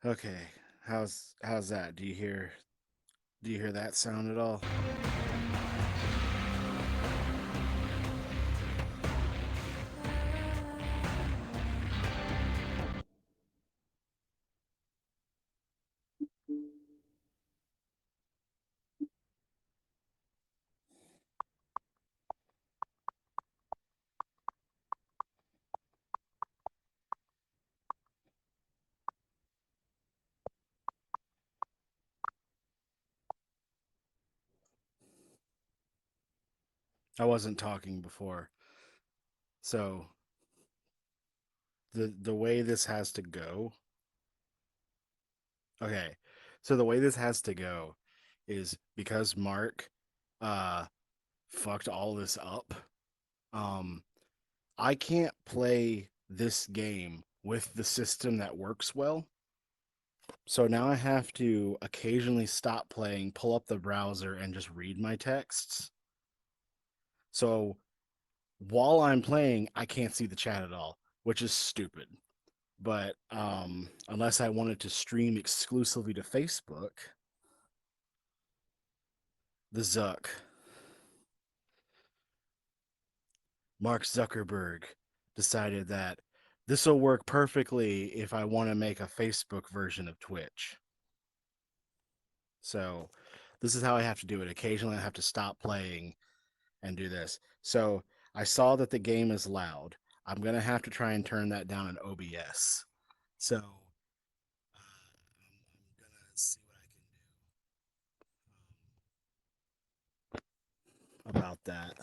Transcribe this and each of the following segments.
Okay. How's that? Do you hear that sound at all? I wasn't talking before. So the way this has to go. Okay. So the way this has to go is because Mark uh fucked all this up. Um I can't play this game with the system that works well. So now I have to occasionally stop playing, pull up the browser, and just read my texts. So while I'm playing, I can't see the chat at all, which is stupid. But unless I wanted to stream exclusively to Facebook, the Zuck, Mark Zuckerberg, decided that this will work perfectly if I want to make a Facebook version of Twitch. So this is how I have to do it. Occasionally, I have to stop playing and do this. So I saw that the game is loud. I'm going to have to try and turn that down in OBS. So I'm going to see what I can do about that.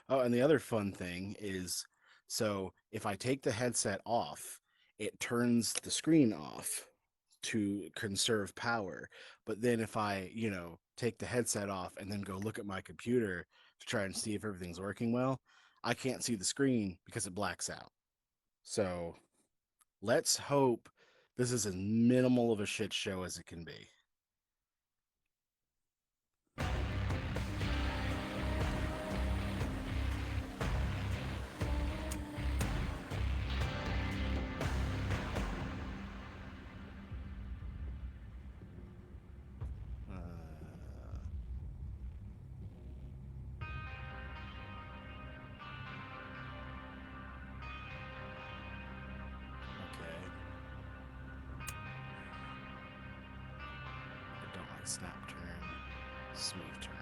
Oh, and the other fun thing is so if I take the headset off, it turns the screen off to conserve power. But then if I, take the headset off and then go look at my computer to try and see if everything's working well, I can't see the screen because it blacks out. So let's hope this is as minimal of a shit show as it can be. Uh, okay. I don't like snap turn, smooth turn.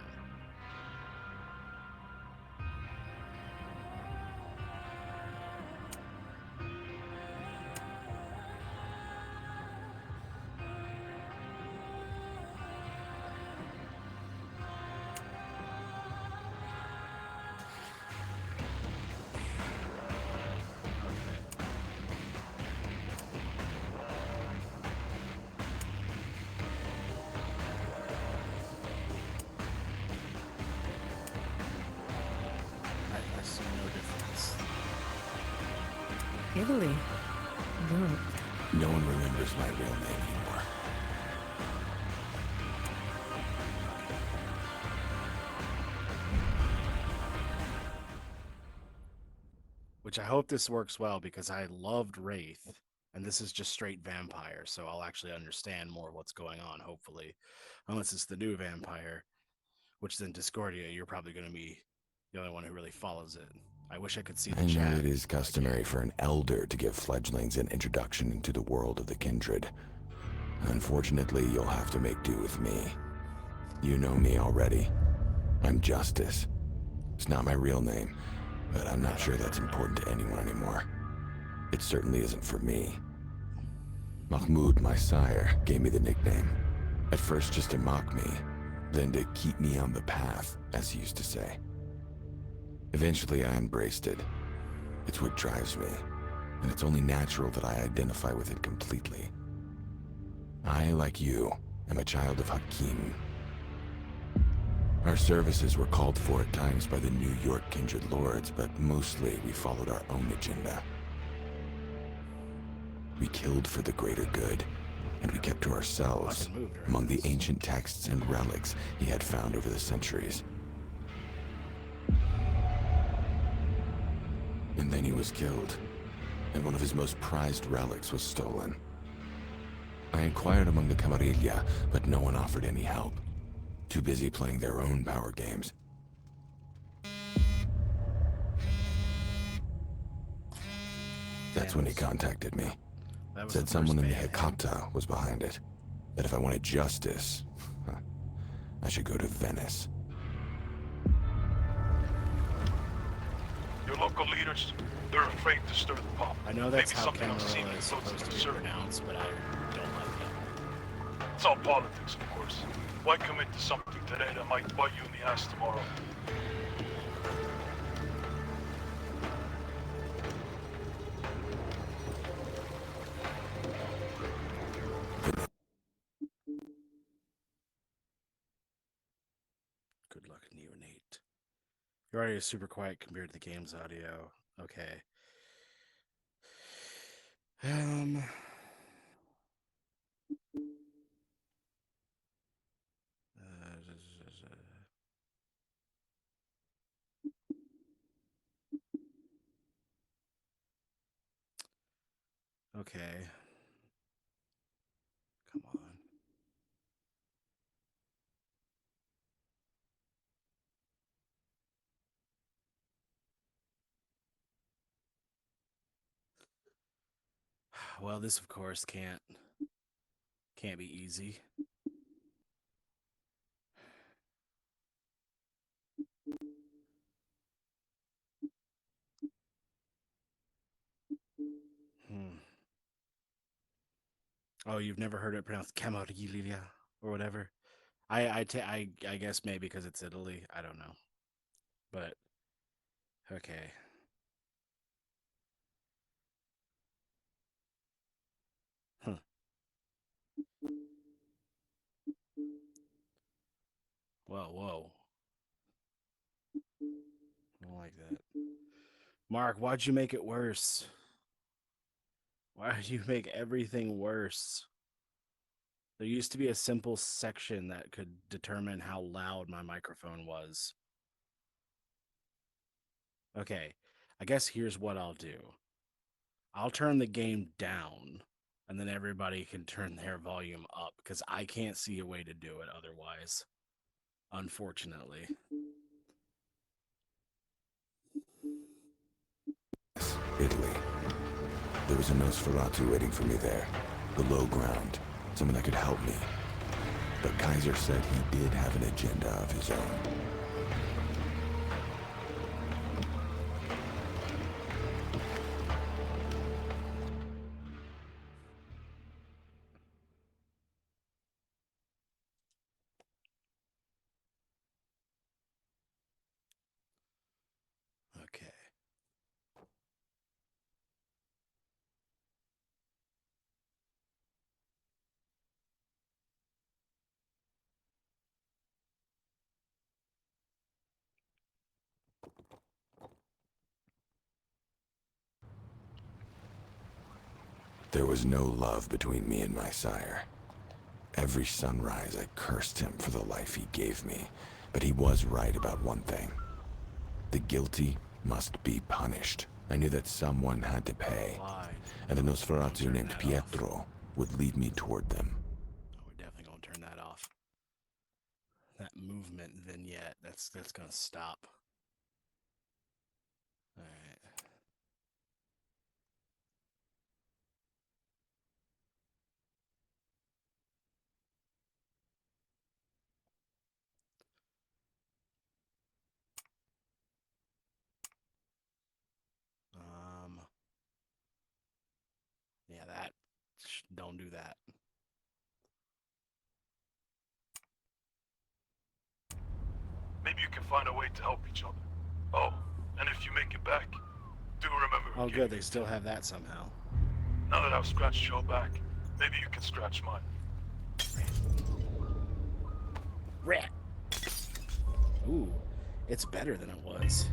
Okay. I see no difference. Italy. Good. No one remembers my real name anymore. Which I hope this works well because I loved Wraith, and this is just straight vampire, so I'll actually understand more what's going on, hopefully. Unless it's the new vampire, which then Discordia, you're probably going to be the only one who really follows it. I wish I could see the I know chat. it is customary for an elder to give fledglings an introduction into the world of the kindred. Unfortunately, you'll have to make do with me. You know me already. I'm Justice. It's not my real name, but I'm not sure that's important to anyone anymore. It certainly isn't for me. Mahmoud, my sire, gave me the nickname. At first just to mock me, then to keep me on the path, as he used to say. Eventually I embraced it. It's what drives me, and it's only natural that I identify with it completely. I, like you, am a child of Hakim, Our services were called for at times by the New York Kindred Lords, but mostly we followed our own agenda. We killed for the greater good, and we kept to ourselves among the ancient texts and relics he had found over the centuries. And then he was killed, and one of his most prized relics was stolen. I inquired among the Camarilla, but no one offered any help. Too busy playing their own power games. That's when he contacted me. Said someone in the Hecata was behind it. That if I wanted justice, I should go to Venice. Your local leaders, they're afraid to stir the pot. I know that's Maybe how something Camarilla obscene is floats supposed into to be surface. pronounced, but I don't like it. It's all politics, of course. Why commit to something today that might bite you in the ass tomorrow? Good luck, neonate. You're already super quiet compared to the game's audio. Okay. Okay. Come on. Well, this of course can't be easy. Oh, you've never heard it pronounced Camarilla or whatever? I guess maybe because it's Italy. I don't know. But okay. Huh. Whoa. I don't like that. Mark, why'd you make it worse? Why did you make everything worse? There used to be a simple section that could determine how loud my microphone was. Okay, I guess here's what I'll do. I'll turn the game down, and then everybody can turn their volume up, because I can't see a way to do it otherwise. Unfortunately. Italy. There was a Nosferatu waiting for me there. Below ground. Someone that could help me. But Kaiser said he did have an agenda of his own. Okay. There was no love between me and my sire. Every sunrise I cursed him for the life he gave me, but he was right about one thing. The guilty must be punished. I knew that someone had to pay, and the Nosferatu named Pietro would lead me toward them. Oh, we're definitely gonna turn that off. That movement vignette, that's gonna stop. All right. Yeah, don't do that. Maybe you can find a way to help each other. Oh, and if you make it back, do remember. Oh, good, they still have that somehow. Now that I've scratched your back, maybe you can scratch mine. Rat. Ooh, it's better than it was.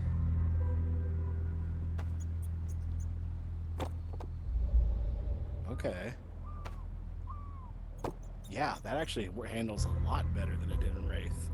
Okay. Yeah, that actually handles a lot better than it did in Wraith.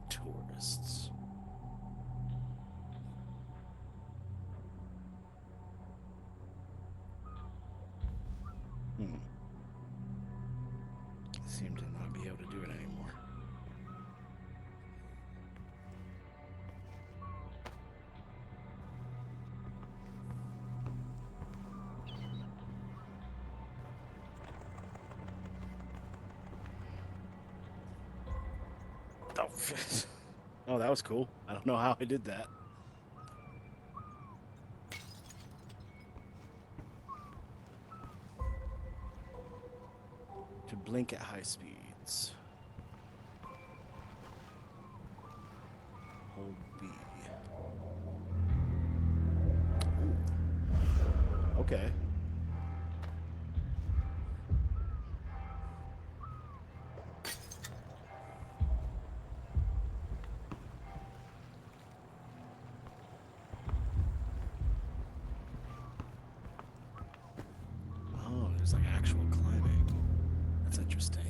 Tourists. Hmm. Seem to not be able to do it anymore. Oh, oh, that was cool. I don't know how I did that. To blink at high speeds. Hold B. Ooh. Okay. Oh, there's like actual climbing. That's interesting.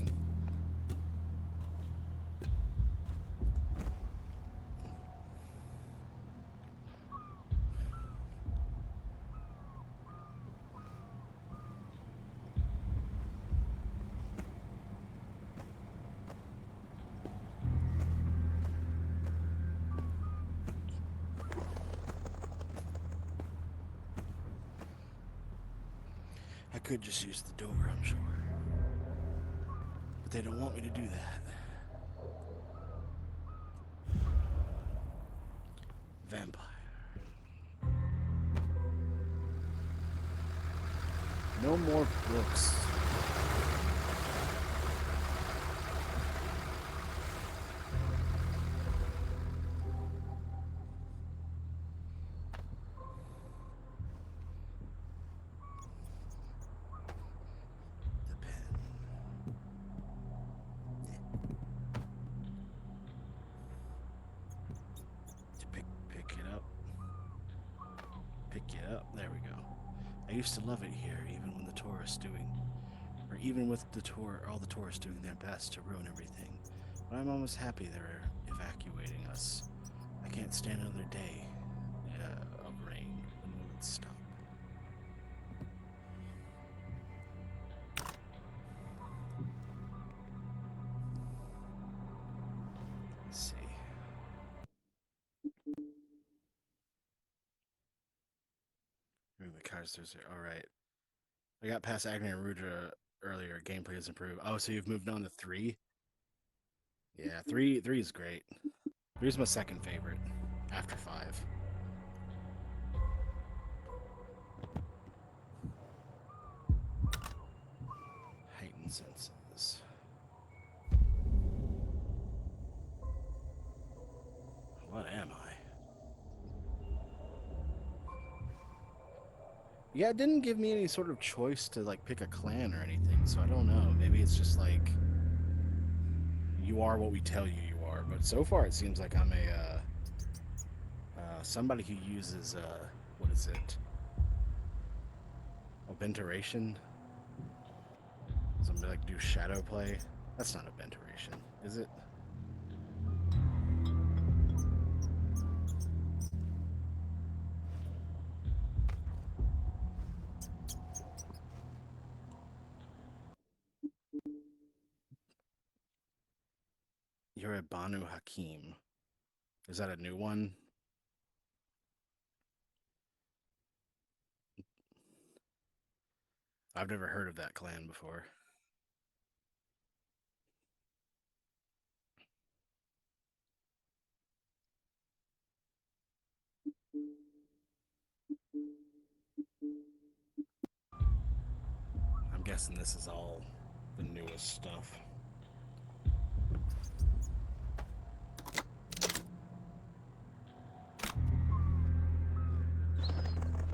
I could just use the door, I'm sure. But they don't want me to do that. Vampire. No more books. The pen. To pick it up. Pick it up. There we go. I used to love it here, even when the tourists doing, or even with all the tourists doing their best to ruin everything. But I'm almost happy they're evacuating us. I can't stand another day of rain. When will it stop? Let's see. Maybe the cards Thursday. All right. I got past Agni and Rudra earlier. Gameplay has improved. Oh, so you've moved on to 3? Yeah, three is great. 3's my second favorite after 5. Heightened senses. What am I? Yeah, it didn't give me any sort of choice to like pick a clan or anything, so I don't know. Maybe it's just like you are what we tell you you are. But so far, it seems like I'm a somebody who uses what is it? Abenturation. Somebody like do shadow play. That's not abenturation, is it? You're a Banu Hakim. Is that a new one? I've never heard of that clan before. I'm guessing this is all the newest stuff.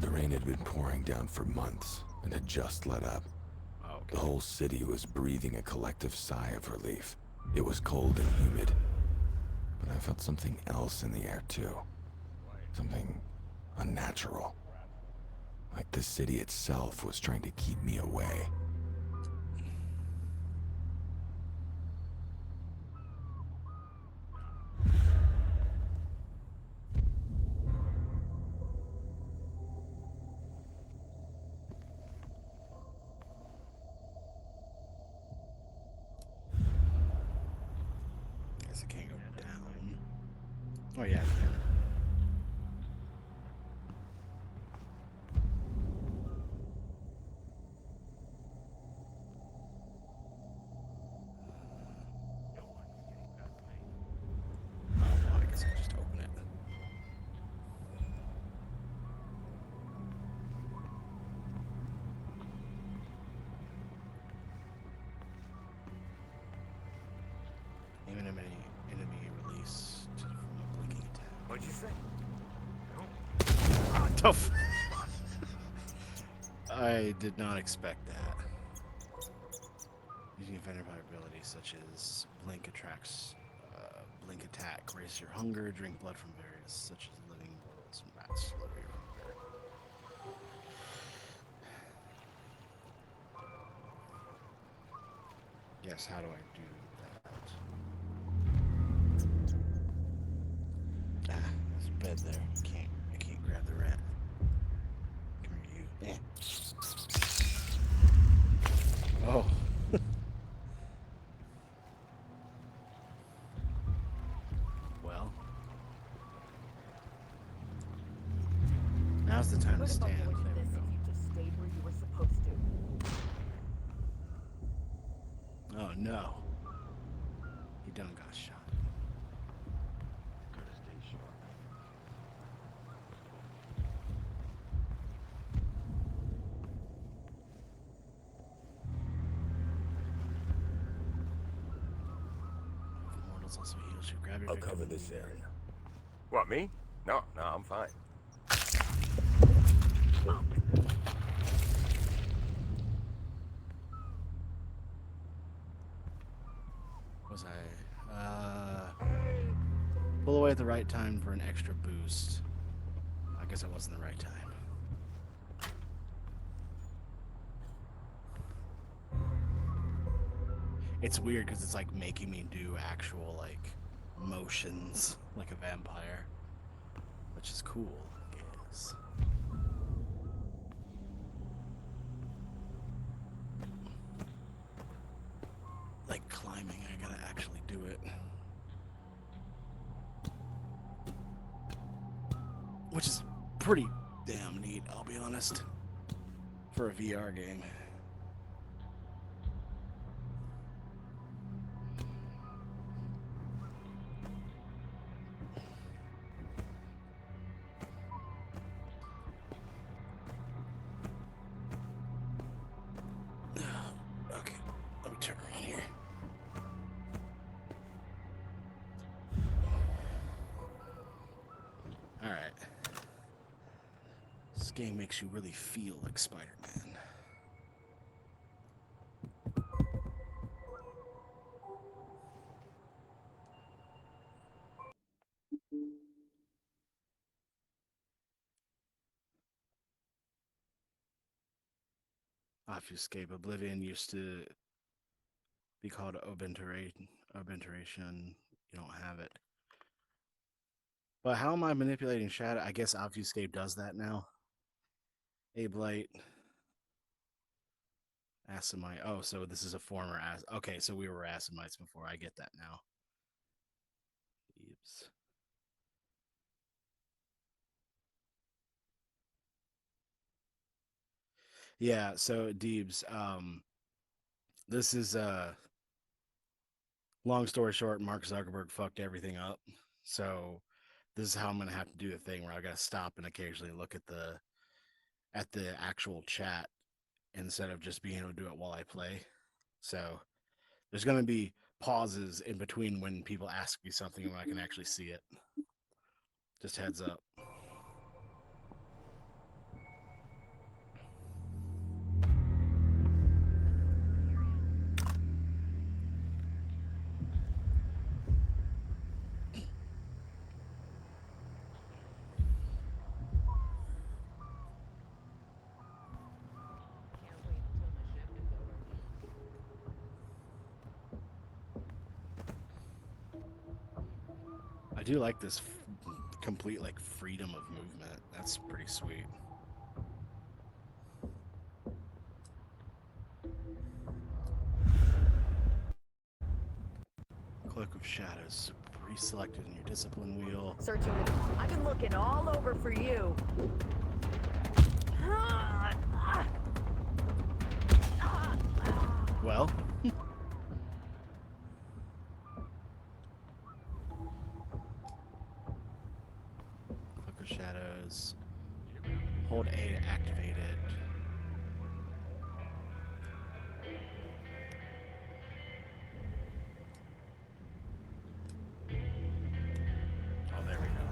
The rain had been pouring down for months and had just let up. Oh, The okay. whole city was breathing a collective sigh of relief. It was cold and humid, but I felt something else in the air too. Something unnatural. Like the city itself was trying to keep me away. Guess I can't go down. Oh yeah, I can. Oh, well, I guess I'll just open it. Aim an enemy release from a blinking attack. What'd you say? Tough. I did not expect that. Using offender abilities such as blink attracts, blink attack, raise your hunger, drink blood from various such as living worlds and rats. Lower your hunger. Yes, how do I do that? Ah, there's a bed there. I can't grab the rat. Come here, you. Oh. Well. Now's the time to Would have stand. avoided There this we if you just stayed where you were supposed to. go. Oh no. He done got shot. Gotta stay sharp. Mortals also heals you. Grab your I'll victim cover and this leave. area. What, me? No, I'm fine. Was I? Pull away at the right time for an extra boost. I guess it wasn't the right time. It's weird because it's like making me do actual like motions like a vampire, which is cool, I guess. Like climbing, I gotta actually do it. Which is pretty damn neat, I'll be honest, for a VR game. Okay, let me turn around here. Alright. This game makes you really feel like Spider-Man. Obfuscate. Oblivion used to be called Obliteration. You don't have it. But how am I manipulating shadow? I guess Obfuscate does that now. Ablight. Asimite. Oh, so this is a former Okay, so we were Asimites before. I get that now. Oops. Yeah, so Deebs, this is long story short, Mark Zuckerberg fucked everything up. So this is how I'm gonna have to do the thing where I gotta stop and occasionally look at the actual chat instead of just being able to do it while I play. So there's going to be pauses in between when people ask you something and when I can actually see it. Just heads up. Can't wait until my shift is over. I do like this complete like freedom of movement. That's pretty sweet. Cloak of Shadows pre-selected in your discipline wheel. Searching the... I've been looking all over for you. Well, Cloak of Shadows. Hold A to activate it. Oh, there we go.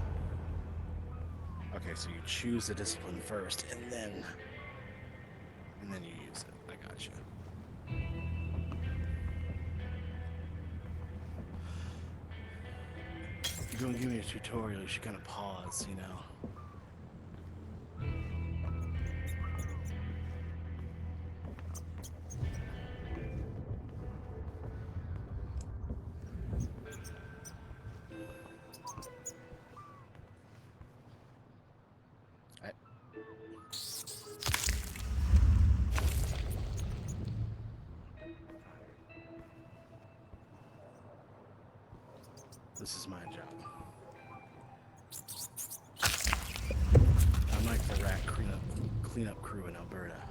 Okay, so you choose the discipline first, and then you use it. I got you. If you're gonna give me a tutorial, you should kind of pause, you know. This is my job. I'm like the rat cleanup crew in Alberta.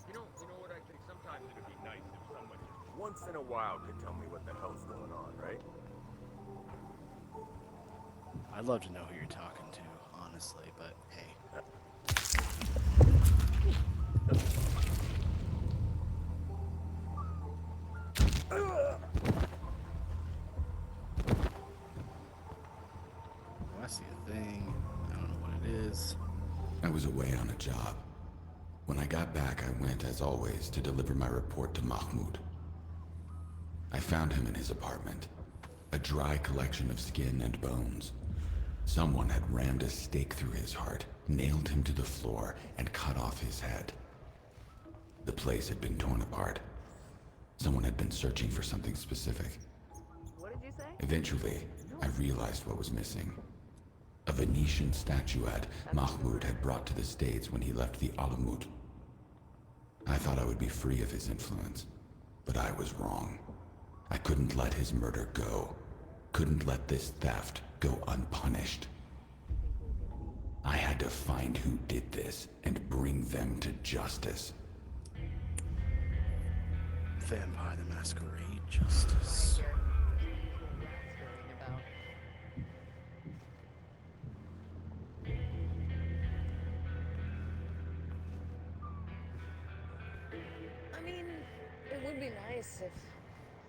You know what? I think sometimes it'd be nice if someone just once in a while could tell me what the hell's going on, right? I'd love to know who you're talking to, honestly, but hey. Oh, I see a thing. I don't know what it is. I was away on a job. When I got back, I went, as always, to deliver my report to Mahmoud. I found him in his apartment, a dry collection of skin and bones. Someone had rammed a stake through his heart, nailed him to the floor, and cut off his head. The place had been torn apart. Someone had been searching for something specific. What did you say? Eventually, I realized what was missing. A Venetian statuette Mahmoud had brought to the States when he left the Alamut. I thought I would be free of his influence, but I was wrong. I couldn't let his murder go. Couldn't let this theft go unpunished. I had to find who did this and bring them to justice. Vampire the Masquerade Justice. I mean, it would be nice if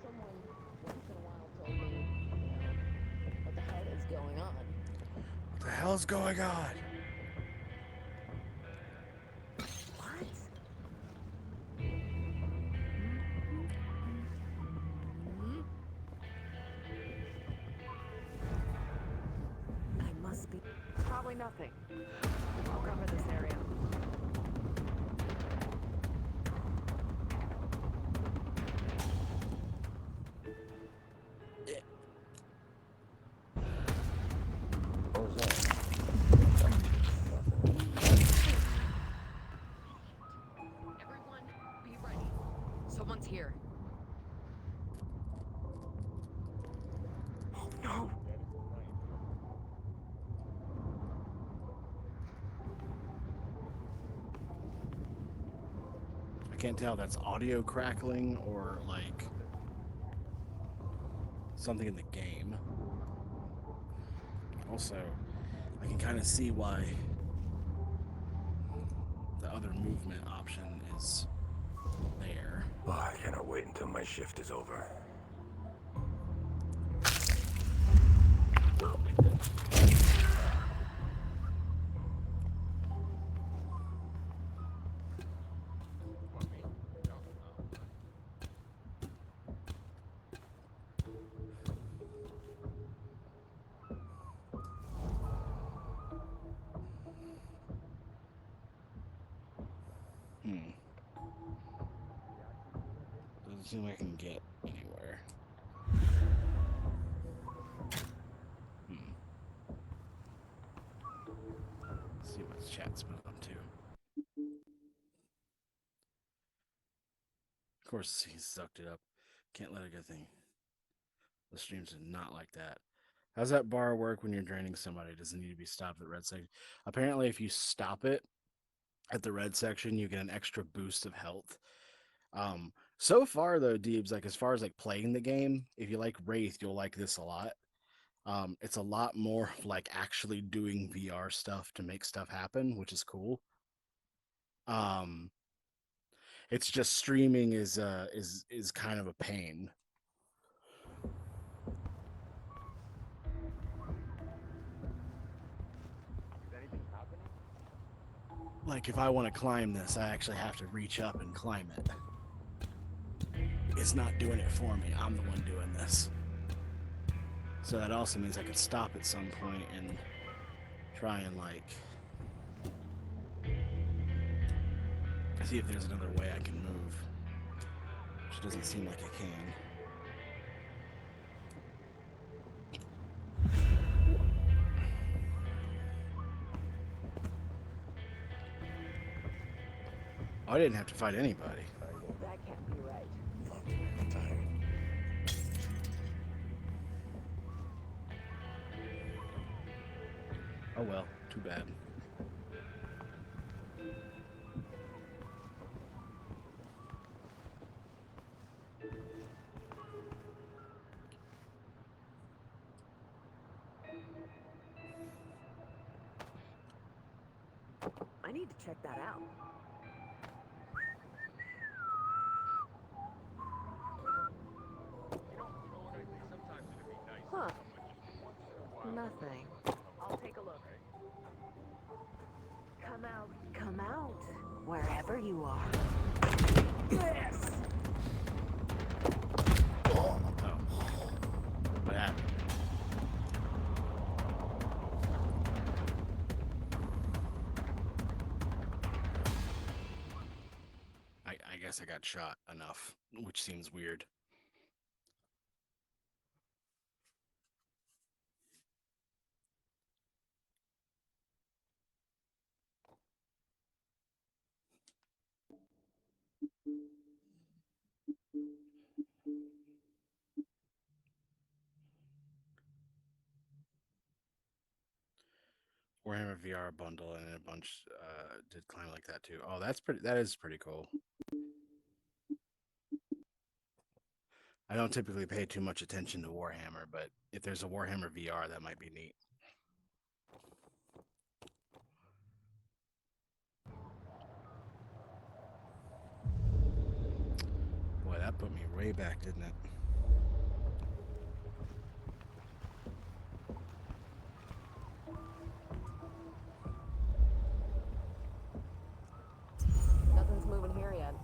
someone once in a while told me, what the hell is going on. What the hell's going on? What? I must be... Probably nothing. I'll cover this area. Everyone, be ready. Someone's here. Oh no! I can't tell if that's audio crackling or like something in the game. Also, I can kind of see why the other movement option is there. Oh, I cannot wait until my shift is over. Doesn't seem like I can get anywhere. Let's see what the chat's been up to. Of course, he sucked it up. Can't let a good thing. The streams are not like that. How's that bar work when you're draining somebody? Does it need to be stopped at red section? Apparently, if you stop it at the red section, you get an extra boost of health. So far though, Deebs, like as far as like playing the game, if you like Wraith, you'll like this a lot. It's a lot more like actually doing VR stuff to make stuff happen, which is cool. It's just streaming is kind of a pain. Like if I want to climb this, I actually have to reach up and climb it. It's not doing it for me. I'm the one doing this. So that also means I could stop at some point and try and like see if there's another way I can move. Which doesn't seem like I can. I didn't have to fight anybody. That can't be right. Oh well, too bad. I need to check that out. Huh. Nothing. I'll take a look. Come out. Come out. Wherever you are. Yes! Oh. What happened? I guess I got shot enough, which seems weird. Warhammer VR bundle and a bunch did climb like that too. Oh, that is pretty cool. I don't typically pay too much attention to Warhammer, but if there's a Warhammer VR, that might be neat. Boy, that put me way back, didn't it? Nothing's moving here yet.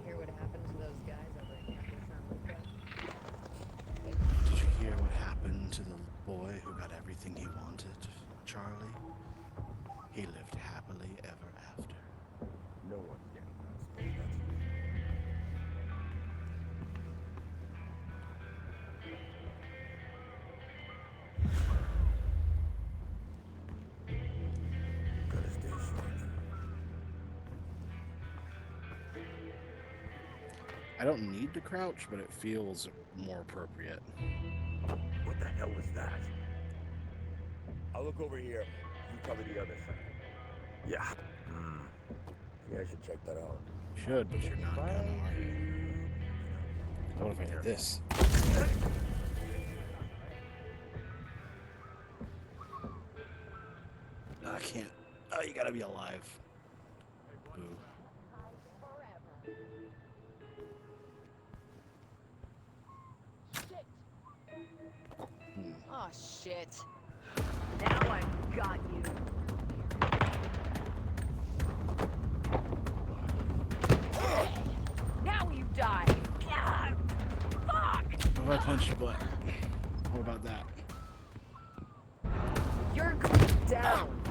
Hear what happened to those guys over in San Did you hear what happened to the boy who got everything he wanted, Charlie? He lived happily ever after. No one's getting past me. Gotta stay sharp. I don't need to crouch, but it feels more appropriate. What the hell was that? I'll look over here. You cover the other side. Yeah. Yeah, I should check that out. Should, but you're not gonna, are you? What if I did this? I can't. Oh, you gotta be alive. Boo. Shit. Hmm. Oh shit. Now I've got you. Now you die. God, fuck. What if I punch your butt? What about that? You're going down.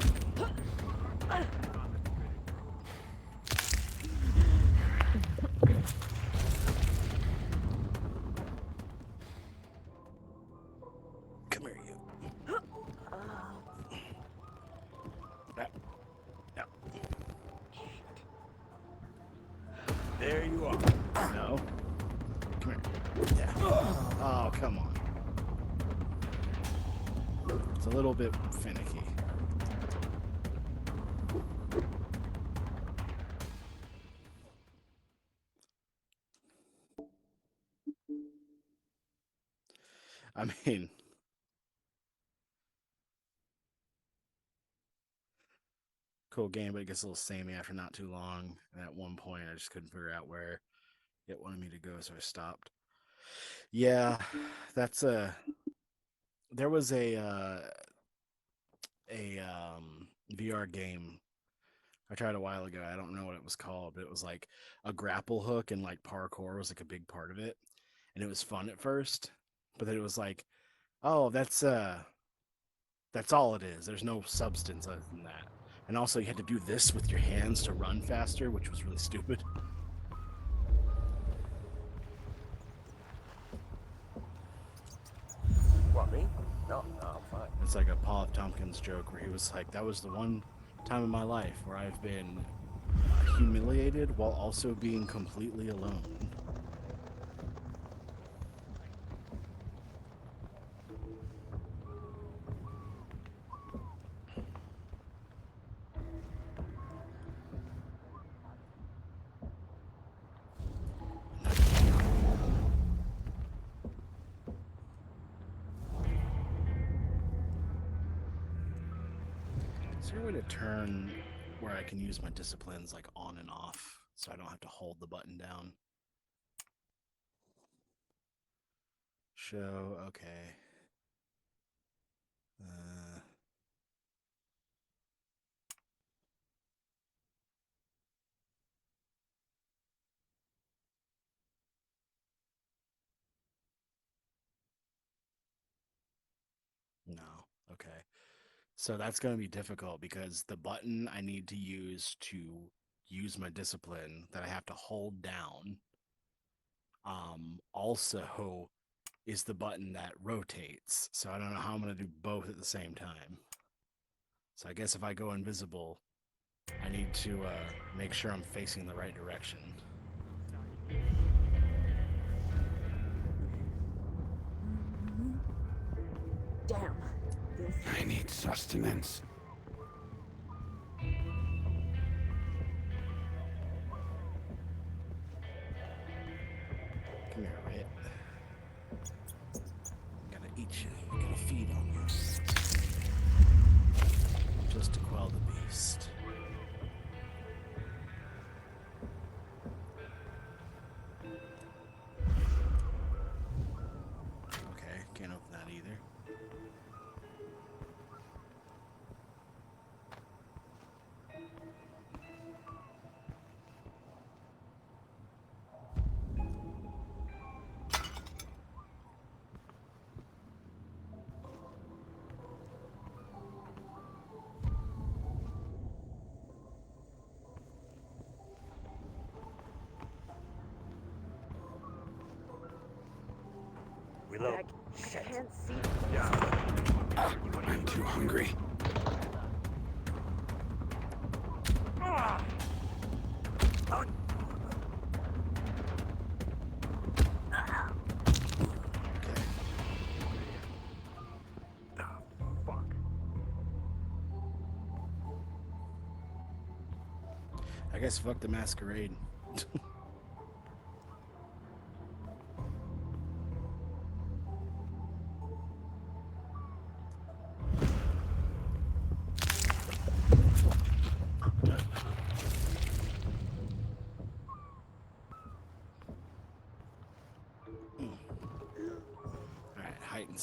Come here, you. Ah, no. There you are. No. Come here. Yeah. Oh, come on. It's a little bit finicky. I mean, cool game, but it gets a little samey after not too long. And at one point, I just couldn't figure out where it wanted me to go, so I stopped. Yeah, that's a. There was a VR game I tried a while ago. I don't know what it was called, but it was like a grapple hook and like parkour was like a big part of it, and it was fun at first, but then it was like, oh, that's all it is. There's no substance other than that. And also, you had to do this with your hands to run faster, which was really stupid. What, me? No, I'm fine. It's like a Paul F. Tompkins joke where he was like, that was the one time in my life where I've been humiliated while also being completely alone. Is there a way to turn where I can use my disciplines like on and off so I don't have to hold the button down? Show, okay. No, okay. So that's going to be difficult because the button I need to use my discipline that I have to hold down also is the button that rotates. So I don't know how I'm going to do both at the same time. So I guess if I go invisible, I need to make sure I'm facing the right direction. Damn. This. I need sustenance. Come here, Rit. Gotta eat you. Gotta feed on you. Just to quell the beast. Okay, can't open that either. Reload. I can't see. Yeah. I'm too hungry. Ah! Oh. Okay. Ah, fuck. I guess fuck the Masquerade.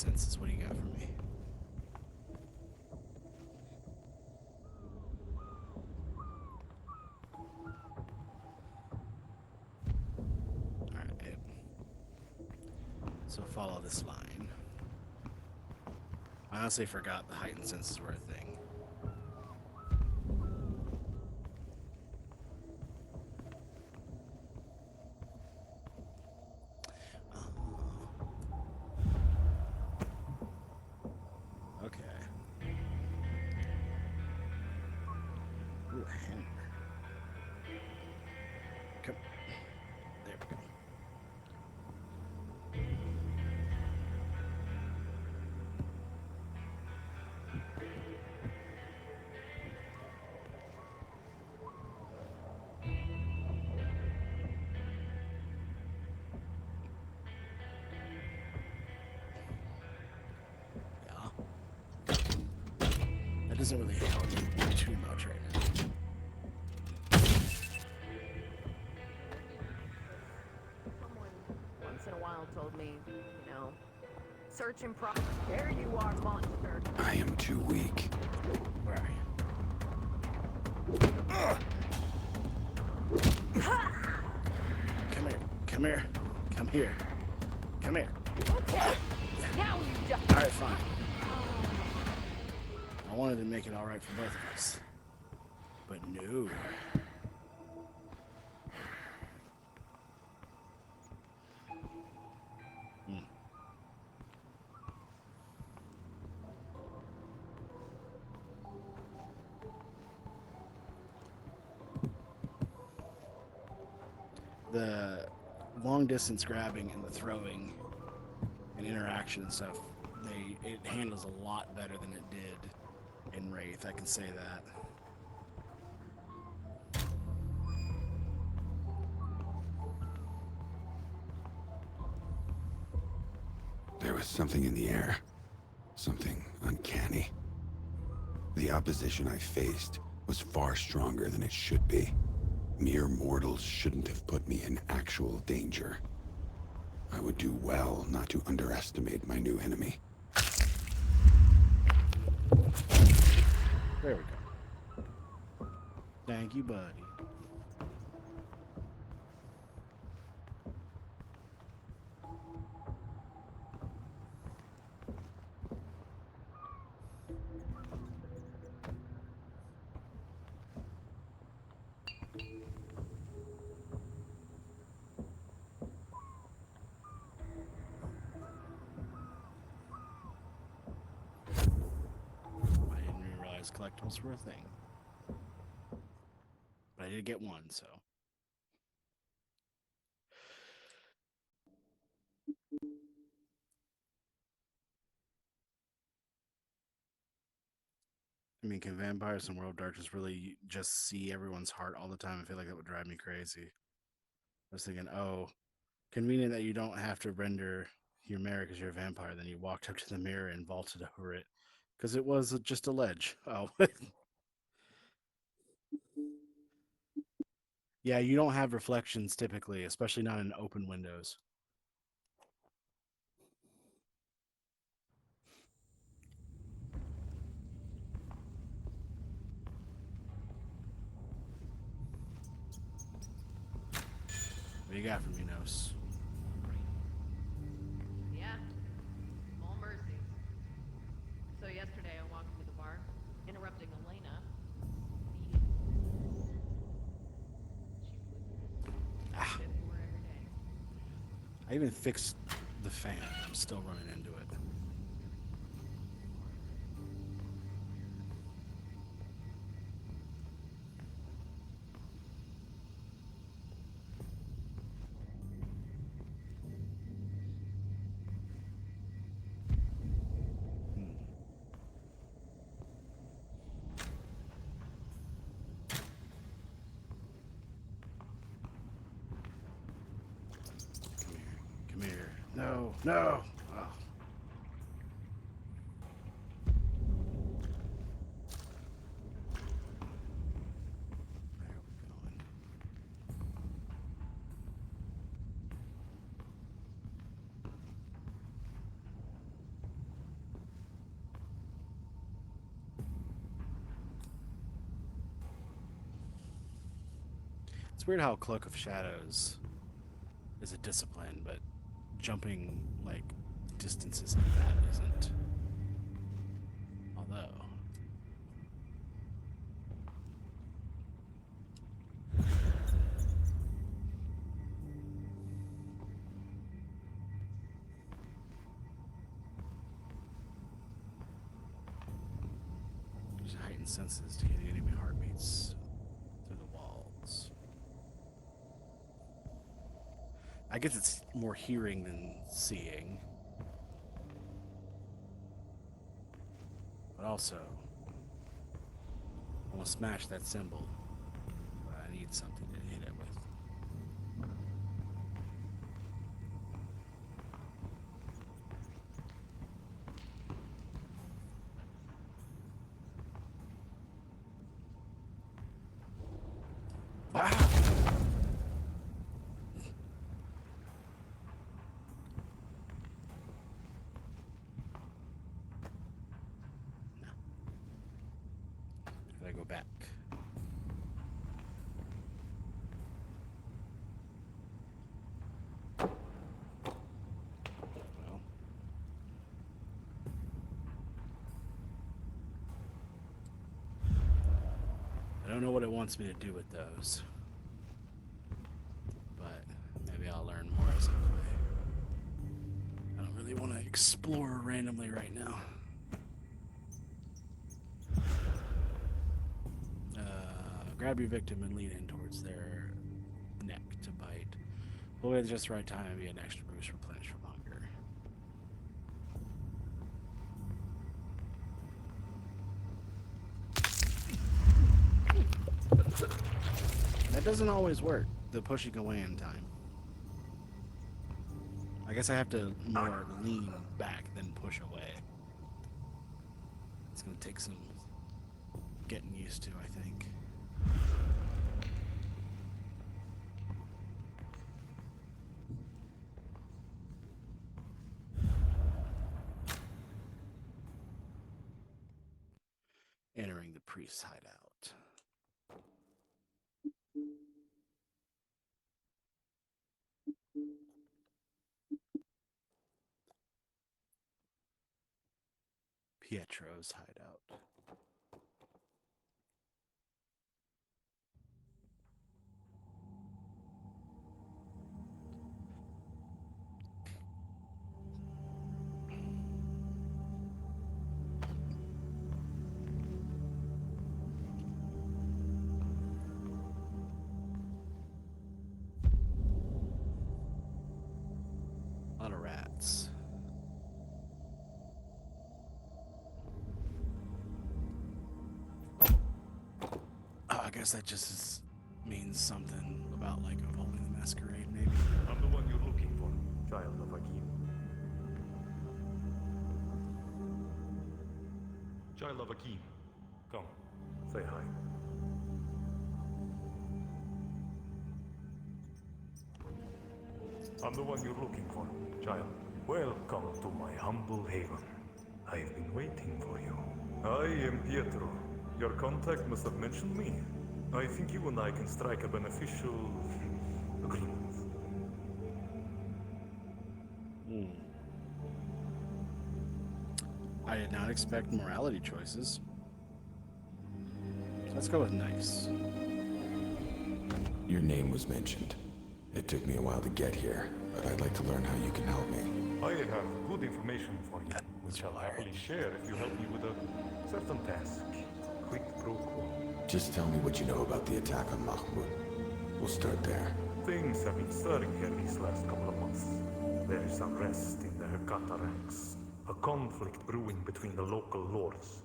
senses. What do you got for me? Alright. So follow this line. I honestly forgot the heightened senses were a thing. Okay. Ooh, a hammer. Come. There we go. Yeah. That doesn't really help me too much right now. Someone once in a while told me, search and there you are, monster. I am too weak. Where are you? Come here. Come here. Come here. Come here. Okay, now you just... All right, fine. I wanted to make it all right for both of us. But no. The long distance grabbing and the throwing and interaction and stuff, it handles a lot better than it did in Wraith. I can say that. There was something in the air. Something uncanny. The opposition I faced was far stronger than it should be. Mere mortals shouldn't have put me in actual danger. I would do well not to underestimate my new enemy. There we go. Thank you, buddy. I didn't realize collectibles were a thing. But I did get one, so. I mean, can vampires in World of Darkness really just see everyone's heart all the time? I feel like that would drive me crazy. I was thinking, oh, convenient that you don't have to render your mirror because you're a vampire. Then you walked up to the mirror and vaulted over it because it was just a ledge. Oh. Yeah, you don't have reflections typically, especially not in open windows. What do you got for me, Nos? Yeah, all mercies. So yesterday I walked into the bar, interrupting Elena. Ah, Shit for her every day. I even fixed the fan. I'm still running into it. Come here. Come here. No, no. Oh. Where are we going? It's weird how Cloak of Shadows is a discipline, but jumping like distances like that isn't. Although there's heightened senses to getting enemy heartbeats through the walls. I guess it's more hearing than seeing. But also, I want to smash that symbol. But I need something to hit it with. Ah! Gotta go back. Well. I don't know what it wants me to do with those. But maybe I'll learn more as I play. I don't really want to explore randomly right now. Grab your victim and lean in towards their neck to bite. Pull at just the right time and be an extra boost replenish from hunger. That doesn't always work, the pushing away in time. I guess I have to more lean back than push away. It's gonna take some getting used to, I think. Entering the priest's hideout. Pietro's hideout. A lot of rats. Oh, I guess that just means something about like evolving the Masquerade, maybe. I'm the one you're looking for, child of Akim. Child of Akim, come, say hi. I'm the one you're looking for, child. Welcome to my humble haven. I've been waiting for you. I am Pietro. Your contact must have mentioned me. I think you and I can strike a beneficial agreement. I did not expect morality choices. Let's go with nice. Your name was mentioned. It took me a while to get here, but I'd like to learn how you can help me. I have good information for you, which I'll happily share if you help me with a certain task. Quid pro quo. Just tell me what you know about the attack on Mahmoud. We'll start there. Things have been stirring here these last couple of months. There is unrest in the Hekata ranks. A conflict brewing between the local lords.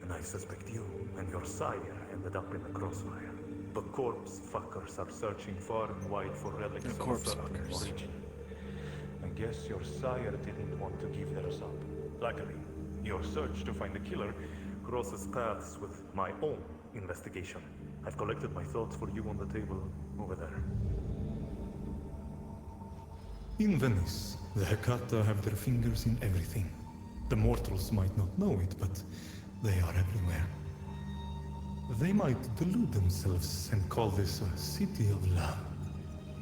And I suspect you and your sire ended up in the crossfire. The corpse fuckers are searching far and wide for relics The of a corpse certain fuckers. origin. I guess your sire didn't want to give theirs up. Luckily, your search to find the killer crosses paths with my own investigation. I've collected my thoughts for you on the table over there. In Venice, the Hekata have their fingers in everything. The mortals might not know it, but they are everywhere. They might delude themselves and call this a city of love.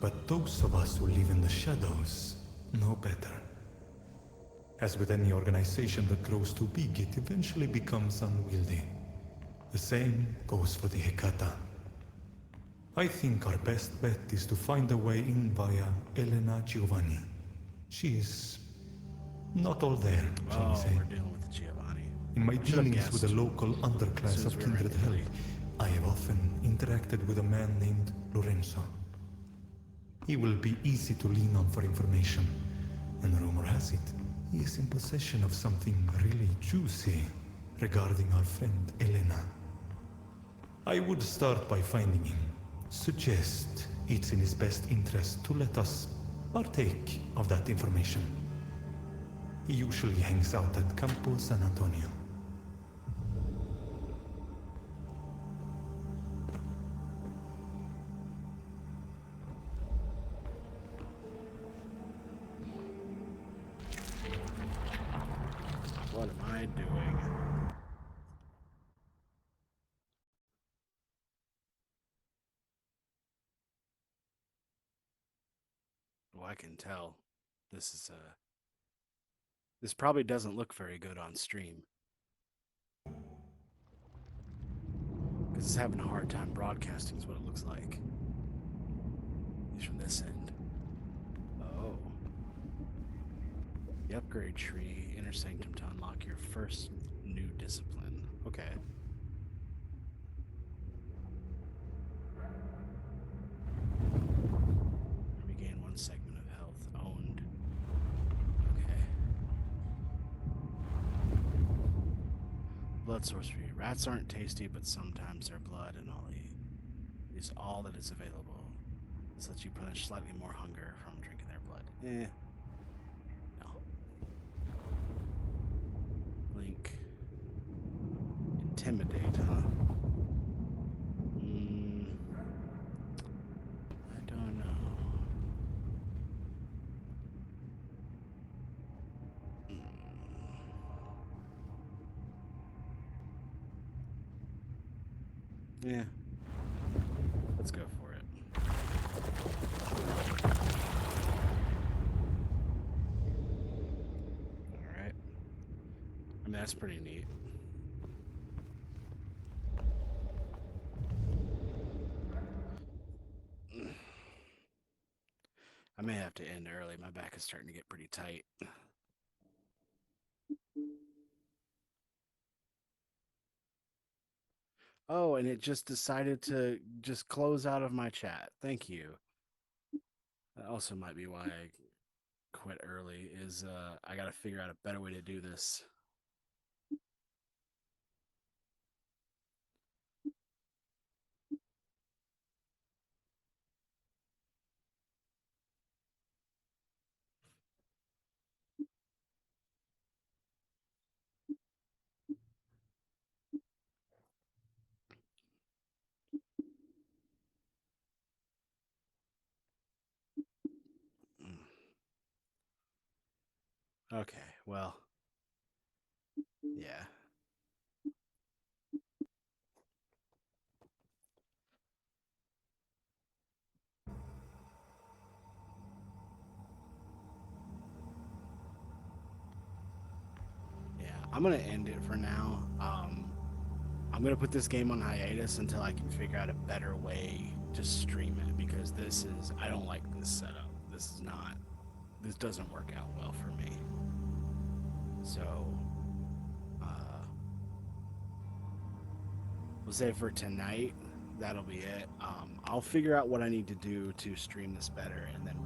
But those of us who live in the shadows know better. As with any organization that grows too big, it eventually becomes unwieldy. The same goes for the Hecata. I think our best bet is to find a way in via Elena Giovanni. She is not all there, shall we Oh, say. we're dealing with Giovanni. In my Should have dealings with the guessed local as underclass soon as of we were kindred incomplete. help, I have often interacted with a man named Lorenzo. He will be easy to lean on for information, and rumor has it, he is in possession of something really juicy regarding our friend Elena. I would start by finding him. Suggest it's in his best interest to let us partake of that information. He usually hangs out at Campo San Antonio. What am I doing? Well, I can tell. This probably doesn't look very good on stream. Because it's having a hard time broadcasting is what it looks like. At least from this end. Oh. The upgrade tree, inner sanctum to unlock your first new discipline. Okay. Regain 1 segment of health. Owned. Okay. Blood source for you. Rats aren't tasty, but sometimes their blood and ollie is all that is available. This lets you punish slightly more hunger from drinking their blood. No. Link. Intimidate, huh? I don't know. Yeah. Let's go for it. Alright. I mean, that's pretty neat. I may have to end early. My back is starting to get pretty tight. Oh, and it just decided to just close out of my chat. Thank you. That also might be why I quit early, is I got to figure out a better way to do this. Okay, well, yeah. Yeah, I'm going to end it for now. I'm going to put this game on hiatus until I can figure out a better way to stream it, because I don't like this setup. This doesn't work out well for me. So, we'll say for tonight, that'll be it. I'll figure out what I need to do to stream this better, and then